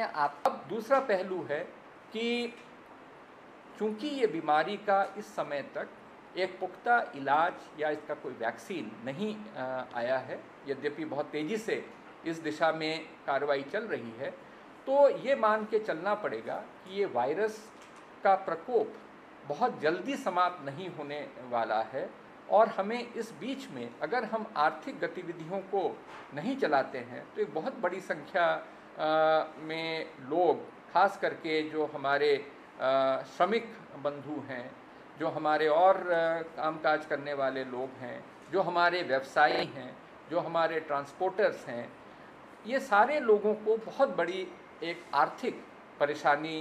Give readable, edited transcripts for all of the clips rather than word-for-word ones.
आप अब दूसरा पहलू है कि चूंकि ये बीमारी का इस समय तक एक पुख्ता इलाज या इसका कोई वैक्सीन नहीं आया है, यद्यपि बहुत तेज़ी से इस दिशा में कार्रवाई चल रही है, तो ये मान के चलना पड़ेगा कि ये वायरस का प्रकोप बहुत जल्दी समाप्त नहीं होने वाला है। और हमें इस बीच में अगर हम आर्थिक गतिविधियों को नहीं चलाते हैं तो एक बहुत बड़ी संख्या में लोग, खास करके जो हमारे श्रमिक बंधु हैं, जो हमारे और कामकाज करने वाले लोग हैं, जो हमारे व्यवसायी हैं, जो हमारे ट्रांसपोर्टर्स हैं, ये सारे लोगों को बहुत बड़ी एक आर्थिक परेशानी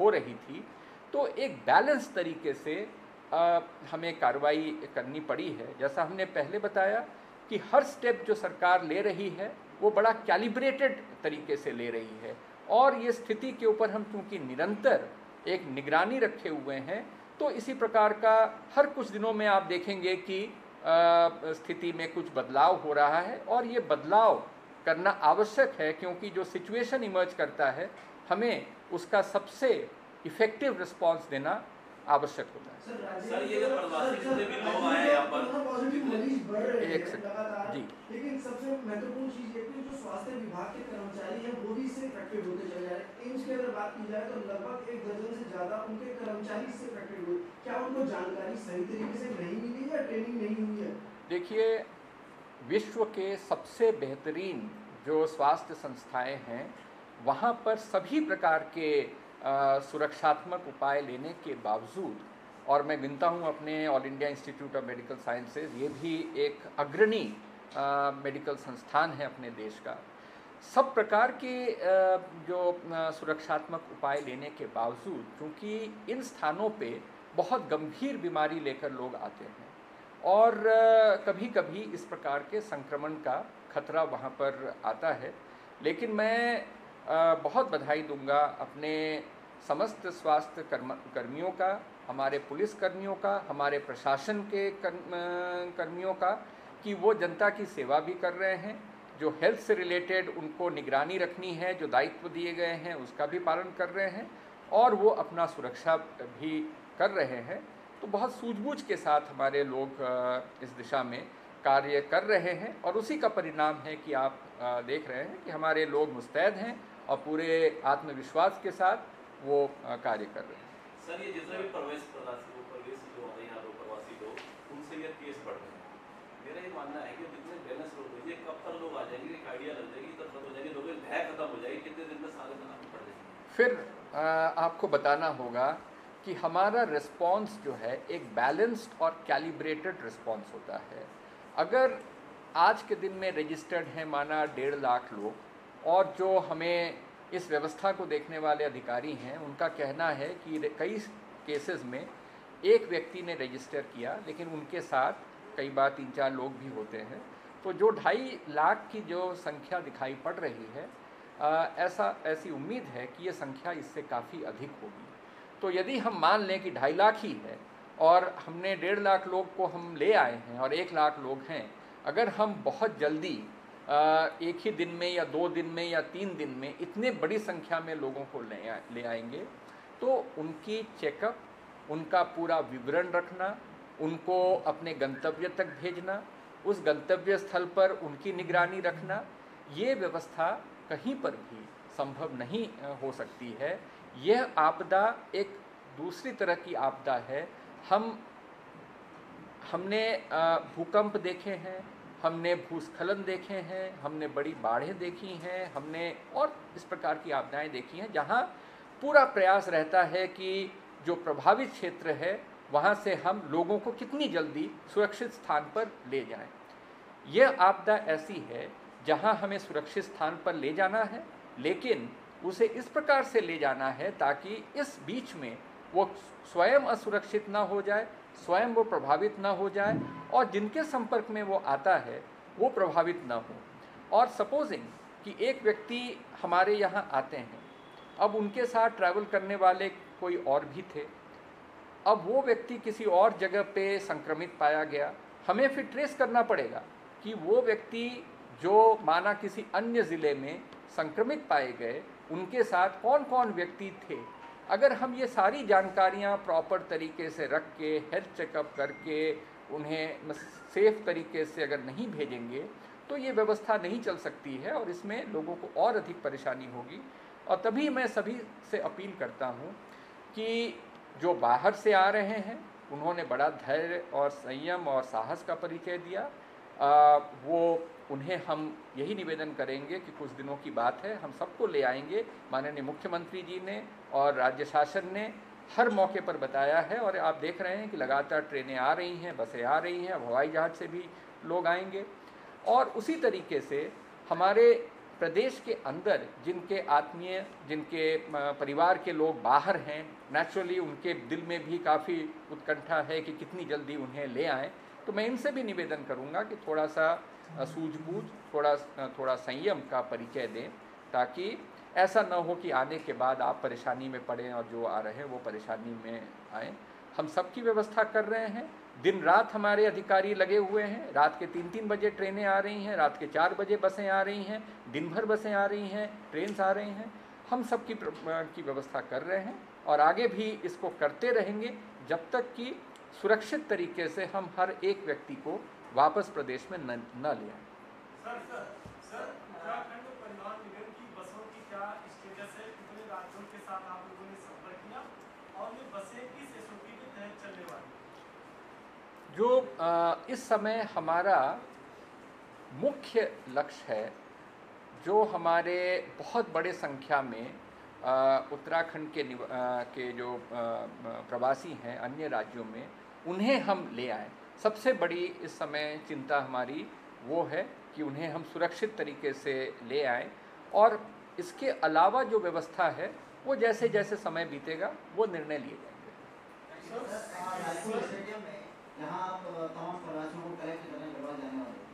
हो रही थी। तो एक बैलेंस तरीके से हमें कार्रवाई करनी पड़ी है। जैसा हमने पहले बताया कि हर स्टेप जो सरकार ले रही है वो बड़ा कैलिब्रेटेड तरीके से ले रही है, और ये स्थिति के ऊपर हम चूँकि निरंतर एक निगरानी रखे हुए हैं, तो इसी प्रकार का हर कुछ दिनों में आप देखेंगे कि स्थिति में कुछ बदलाव हो रहा है, और ये बदलाव करना आवश्यक है, क्योंकि जो सिचुएशन इमर्ज करता है हमें उसका सबसे इफ़ेक्टिव रिस्पांस देना आवश्यक होता है। सर ये जो प्रवासी जितने भी लोग आए हैं यहाँ पर, एक सेकंड जी, लेकिन सबसे महत्वपूर्ण चीज ये कि जो स्वास्थ्य विभाग के कर्मचारी हैं वो भी इससे इफेक्टेड होते चले जा रहे हैं। एम्स की अगर बात की जाए तो लगभग 1 दर्जन से ज्यादा उनके कर्मचारी इससे इफेक्टेड हुए। क्या उनको जानकारी सही तरीके से नहीं मिली या ट्रेनिंग नहीं हुई है? देखिए, विश्व के सबसे बेहतरीन जो स्वास्थ्य संस्थाएं हैं वहाँ पर सभी प्रकार के सुरक्षात्मक उपाय लेने के बावजूद, और मैं गिनता हूँ अपने all India institute of medical sciences, ये भी एक अग्रणी मेडिकल संस्थान है अपने देश का, सब प्रकार के जो सुरक्षात्मक उपाय लेने के बावजूद, क्योंकि इन स्थानों पे बहुत गंभीर बीमारी लेकर लोग आते हैं और कभी कभी इस प्रकार के संक्रमण का खतरा वहाँ पर आता है। लेकिन मैं बहुत बधाई दूंगा अपने समस्त स्वास्थ्य कर्मियों का, हमारे पुलिस कर्मियों का, हमारे प्रशासन के कर्मियों का, कि वो जनता की सेवा भी कर रहे हैं। जो हेल्थ से रिलेटेड उनको निगरानी रखनी है, जो दायित्व दिए गए हैं उसका भी पालन कर रहे हैं, और वो अपना सुरक्षा भी कर रहे हैं। तो बहुत सूझबूझ के साथ हमारे लोग इस दिशा में कार्य कर रहे हैं, और उसी का परिणाम है कि आप देख रहे हैं कि हमारे लोग मुस्तैद हैं और पूरे आत्मविश्वास के साथ वो कार्य कर रहे हैं। सर ये जितने भी प्रवासी जो आ रहे हैं यहाँ प्रवासी लोग, उनसे ये केस बढ़ रहे हैं। मेरा ये मानना है कि जितने बैलेंस लोग हैं, ये कब तक लोग आ जाएंगे, एक आइडिया लग जाएगी, तब खत्म हो जाएगी, लोगों की भय खत्म हो जाएगी, कितने दिन में सारे खत्म पड़ जाएंगे। फिर आपको बताना होगा कि हमारा रिस्पॉन्स जो है एक बैलेंस्ड और कैलिब्रेटेड रिस्पॉन्स होता है। अगर आज के दिन में रजिस्टर्ड हैं माना 1.5 लाख लोग, और जो हमें इस व्यवस्था को देखने वाले अधिकारी हैं उनका कहना है कि कई केसेस में एक व्यक्ति ने रजिस्टर किया, लेकिन उनके साथ कई बार 3-4 लोग भी होते हैं, तो जो 2.5 लाख की जो संख्या दिखाई पड़ रही है, ऐसी उम्मीद है कि ये संख्या इससे काफ़ी अधिक होगी। तो यदि हम मान लें कि 2.5 लाख ही है और हमने 1.5 लाख लोग को हम ले आए हैं और 1 लाख लोग हैं, अगर हम बहुत जल्दी एक ही दिन में या 2 दिन में या 3 दिन में इतने बड़ी संख्या में लोगों को ले आएंगे, तो उनकी चेकअप, उनका पूरा विवरण रखना, उनको अपने गंतव्य तक भेजना, उस गंतव्य स्थल पर उनकी निगरानी रखना, ये व्यवस्था कहीं पर भी संभव नहीं हो सकती है। यह आपदा एक दूसरी तरह की आपदा है। हमने भूकंप देखे हैं, हमने भूस्खलन देखे हैं, हमने बड़ी बाढ़ें देखी हैं, हमने और इस प्रकार की आपदाएं देखी हैं, जहां पूरा प्रयास रहता है कि जो प्रभावित क्षेत्र है वहां से हम लोगों को कितनी जल्दी सुरक्षित स्थान पर ले जाएं। यह आपदा ऐसी है जहां हमें सुरक्षित स्थान पर ले जाना है, लेकिन उसे इस प्रकार से ले जाना है ताकि इस बीच में वो स्वयं असुरक्षित ना हो जाए, स्वयं वो प्रभावित ना हो जाए, और जिनके संपर्क में वो आता है वो प्रभावित ना हो। और सपोजिंग कि एक व्यक्ति हमारे यहाँ आते हैं, अब उनके साथ ट्रैवल करने वाले कोई और भी थे, अब वो व्यक्ति किसी और जगह पे संक्रमित पाया गया, हमें फिर ट्रेस करना पड़ेगा कि वो व्यक्ति जो माना किसी अन्य ज़िले में संक्रमित पाए गए उनके साथ कौन कौन व्यक्ति थे, अगर हम ये सारी जानकारियाँ प्रॉपर तरीके से रख के हेल्थ चेकअप करके उन्हें सेफ तरीके से अगर नहीं भेजेंगे तो ये व्यवस्था नहीं चल सकती है और इसमें लोगों को और अधिक परेशानी होगी। और तभी मैं सभी से अपील करता हूँ कि जो बाहर से आ रहे हैं उन्होंने बड़ा धैर्य और संयम और साहस का परिचय दिया, वो उन्हें हम यही निवेदन करेंगे कि कुछ दिनों की बात है, हम सबको ले आएंगे। माननीय मुख्यमंत्री जी ने और राज्य शासन ने हर मौके पर बताया है और आप देख रहे हैं कि लगातार ट्रेनें आ रही हैं, बसें आ रही हैं, हवाई जहाज़ से भी लोग आएंगे। और उसी तरीके से हमारे प्रदेश के अंदर जिनके आत्मीय, जिनके परिवार के लोग बाहर हैं, नेचुरली उनके दिल में भी काफ़ी उत्कंठा है कि कितनी जल्दी उन्हें ले आएँ। तो मैं इनसे भी निवेदन करूंगा कि थोड़ा सा सूझबूझ, थोड़ा संयम का परिचय दें, ताकि ऐसा न हो कि आने के बाद आप परेशानी में पड़ें और जो आ रहे हैं वो परेशानी में आएँ। हम सबकी व्यवस्था कर रहे हैं, दिन रात हमारे अधिकारी लगे हुए हैं, रात के 3-3 बजे ट्रेनें आ रही हैं, रात के 4 बजे बसें आ रही हैं, दिन भर बसें आ रही हैं, ट्रेन्स आ रही हैं। हम सबकी की व्यवस्था कर रहे हैं और आगे भी इसको करते रहेंगे जब तक कि सुरक्षित तरीके से हम हर एक व्यक्ति को वापस प्रदेश में न ले आए। सर, उत्तराखंड परिवहन निगम की बसों की क्या स्टेटस है? कितने राज्यों के साथ आप लोगों ने संपर्क किया और ये बसें किस एसओपी के तहत चलने वाली? जो इस समय हमारा मुख्य लक्ष्य है, जो हमारे बहुत बड़े संख्या में उत्तराखंड के जो प्रवासी हैं अन्य राज्यों में, उन्हें हम ले आएँ। सबसे बड़ी इस समय चिंता हमारी वो है कि उन्हें हम सुरक्षित तरीके से ले आएँ और इसके अलावा जो व्यवस्था है वो जैसे जैसे समय बीतेगा वो निर्णय लिए जाएंगे। रायपुर स्टेडियम में यहाँ आप तमाम प्रवासियों को कलेक्ट करने करवा जाने वाले हैं,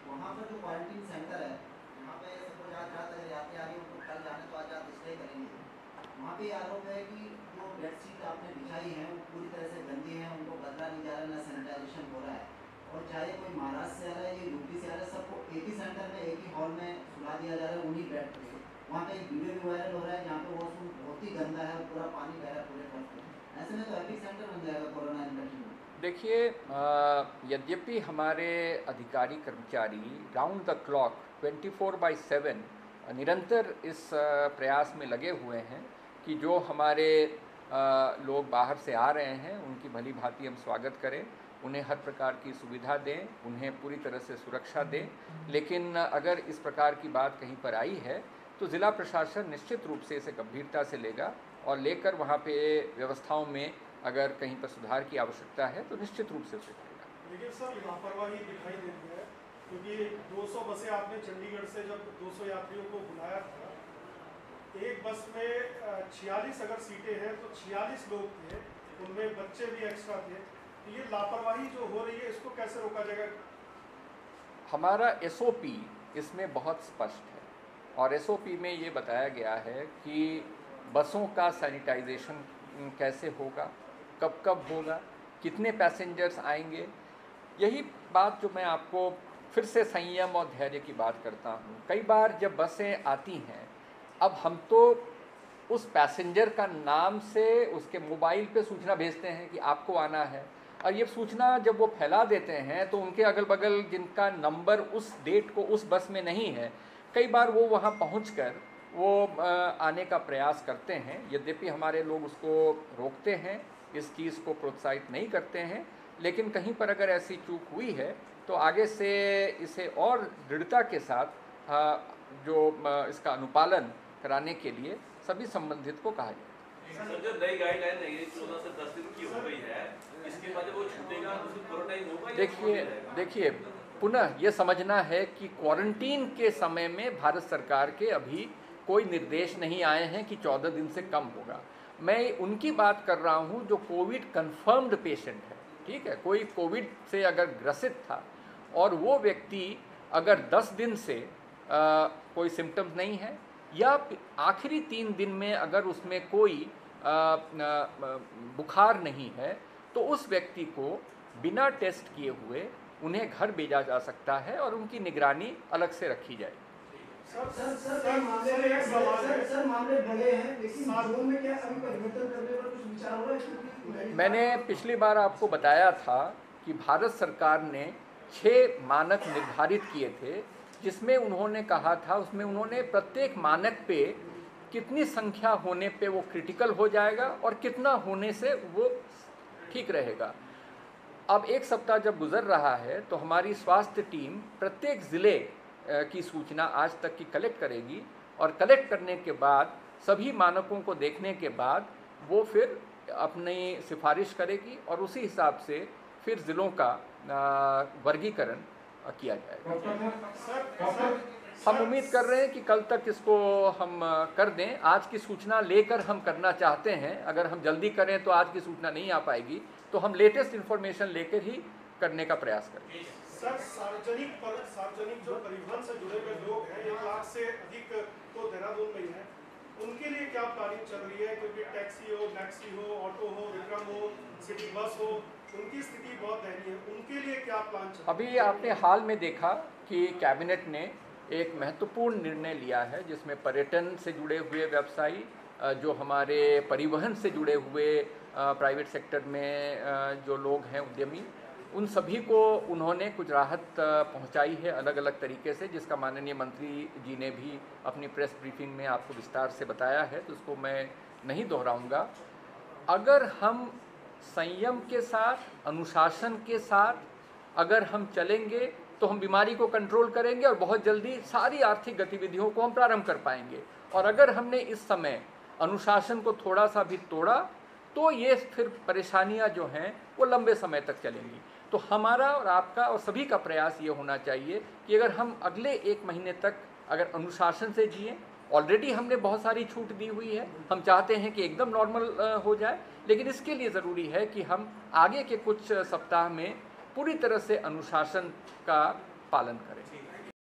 वहाँ पर जो क्वारंटीन सेंटर है, यहाँ पे सपोज आज रात अगर यात्री आ रही है उनको कल जाने तो आज आप स्टे करेंगे, वहाँ पे आरोप है कि जो बेडशीट आपने बिछाई है वो पूरी तरह से गंदी है, उनको बदला नहीं जा रहा, ना सैनिटाइजेशन हो रहा है, और चाहे कोई महाराष्ट्र से आ रहा है या यूपी से आ रहा है, सबको एक ही सेंटर में एक ही हॉल में सुला दिया जा रहा है उन्हीं बेड पे। वहाँ पे एक वीडियो भी वायरल हो रहा है जहाँ पे वॉशरूम बहुत ही गंदा है और पूरा पानी बह रहा है पूरे फर्श पे। ऐसे में तो एपिक सेंटर बन जाएगा कोरोना इन्फेक्शन। देखिए, यद्यपि हमारे अधिकारी कर्मचारी राउंड द क्लॉक 24/7 निरंतर इस प्रयास में लगे हुए हैं कि जो हमारे लोग बाहर से आ रहे हैं उनकी भली भांति हम स्वागत करें, उन्हें हर प्रकार की सुविधा दें, उन्हें पूरी तरह से सुरक्षा दें। लेकिन अगर इस प्रकार की बात कहीं पर आई है तो ज़िला प्रशासन निश्चित रूप से इसे गंभीरता से लेगा और लेकर वहाँ पे व्यवस्थाओं में अगर कहीं पर सुधार की आवश्यकता है तो निश्चित रूप से उसे करेगा। लेकिन सर लापरवाही दिखाई देती है, क्योंकि 200 बसें आपने चंडीगढ़ से जब 200 यात्रियों को बुलाया था, एक बस में 46 अगर सीटें हैं तो 46 लोग थे, उनमें बच्चे भी एक्स्ट्रा थे, तो ये लापरवाही जो हो रही है इसको कैसे रोका जाएगा? हमारा एसओपी इसमें बहुत स्पष्ट है और एसओपी में ये बताया गया है कि बसों का सैनिटाइजेशन कैसे होगा, कब कब होगा, कितने पैसेंजर्स आएंगे। यही बात जो मैं आपको फिर से संयम और धैर्य की बात करता हूँ। कई बार जब बसें आती हैं, अब हम तो उस पैसेंजर का नाम से उसके मोबाइल पे सूचना भेजते हैं कि आपको आना है, और ये सूचना जब वो फैला देते हैं तो उनके अगल बगल जिनका नंबर उस डेट को उस बस में नहीं है, कई बार वो वहाँ पहुँचकर वो आने का प्रयास करते हैं। यद्यपि हमारे लोग उसको रोकते हैं, इस चीज़ को प्रोत्साहित नहीं करते हैं, लेकिन कहीं पर अगर ऐसी चूक हुई है तो आगे से इसे और दृढ़ता के साथ जो इसका अनुपालन कराने के लिए सभी संबंधित को कहा जाए। सर, जो नई गाइडलाइन है ये 14 से 10 दिन की हो गई है, इसके बाद वो छूटेगा तो फिर क्वारंटाइन होगा? देखिए पुनः ये समझना है कि क्वारंटीन के समय में भारत सरकार के अभी कोई निर्देश नहीं आए हैं कि 14 दिन से कम होगा। मैं उनकी बात कर रहा हूं जो कोविड कंफर्म्ड पेशेंट है, ठीक है। कोई कोविड से अगर ग्रसित था और वो व्यक्ति अगर 10 दिन से कोई सिम्टम्स नहीं है या आखिरी 3 दिन में अगर उसमें कोई बुखार नहीं है, तो उस व्यक्ति को बिना टेस्ट किए हुए उन्हें घर भेजा जा सकता है और उनकी निगरानी अलग से रखी जाएगी। सर मामले बड़े हैं, लेकिन जोन में क्या अभी परिवर्तन करने पर कुछ विचार हो रहा है? क्योंकि मैंने पिछली बार आपको बताया था कि भारत सरकार ने 6 मानक निर्धारित किए थे, जिसमें उन्होंने कहा था, उसमें उन्होंने प्रत्येक मानक पे कितनी संख्या होने पे वो क्रिटिकल हो जाएगा और कितना होने से वो ठीक रहेगा। अब एक सप्ताह जब गुजर रहा है तो हमारी स्वास्थ्य टीम प्रत्येक ज़िले की सूचना आज तक की कलेक्ट करेगी और कलेक्ट करने के बाद सभी मानकों को देखने के बाद वो फिर अपनी सिफारिश करेगी और उसी हिसाब से फिर ज़िलों का वर्गीकरण किया जाएगा। हम उम्मीद कर रहे हैं कि कल तक इसको हम कर दें। आज की सूचना लेकर हम करना चाहते हैं, अगर हम जल्दी करें तो आज की सूचना नहीं आ पाएगी, तो हम लेटेस्ट इन्फॉर्मेशन लेकर ही करने का प्रयास करेंगे। सर, सार्वजनिक जो परिवहन से जुड़े हुए लोग हैं, 1 लाख से अधिक तो देहरादून में ही हैं, उनके लिए क्या प्लानिंग चल रही है? क्योंकि टैक्सी हो, मैक्सी हो, ऑटो हो, विक्रम हो, सिटी बस हो, उनकी स्थिति बहुत दयनीय है। उनके लिए क्या प्लान चल रहा है? अभी आपने हाल में देखा कि कैबिनेट ने एक महत्वपूर्ण निर्णय लिया है, जिसमें पर्यटन से जुड़े हुए व्यवसायी, जो हमारे परिवहन से जुड़े हुए प्राइवेट सेक्टर में जो लोग हैं उद्यमी, उन सभी को उन्होंने कुछ राहत पहुंचाई है अलग अलग तरीके से, जिसका माननीय मंत्री जी ने भी अपनी प्रेस ब्रीफिंग में आपको विस्तार से बताया है, तो उसको मैं नहीं दोहराऊंगा। अगर हम संयम के साथ, अनुशासन के साथ अगर हम चलेंगे तो हम बीमारी को कंट्रोल करेंगे और बहुत जल्दी सारी आर्थिक गतिविधियों को हम प्रारंभ कर पाएंगे। और अगर हमने इस समय अनुशासन को थोड़ा सा भी तोड़ा तो ये फिर परेशानियां जो हैं वो लंबे समय तक चलेंगी। तो हमारा और आपका और सभी का प्रयास ये होना चाहिए कि अगर हम अगले 1 महीने तक अगर अनुशासन से जिए, ऑलरेडी हमने बहुत सारी छूट दी हुई है, हम चाहते हैं कि एकदम नॉर्मल हो जाए, लेकिन इसके लिए ज़रूरी है कि हम आगे के कुछ सप्ताह में पूरी तरह से अनुशासन का पालन करें।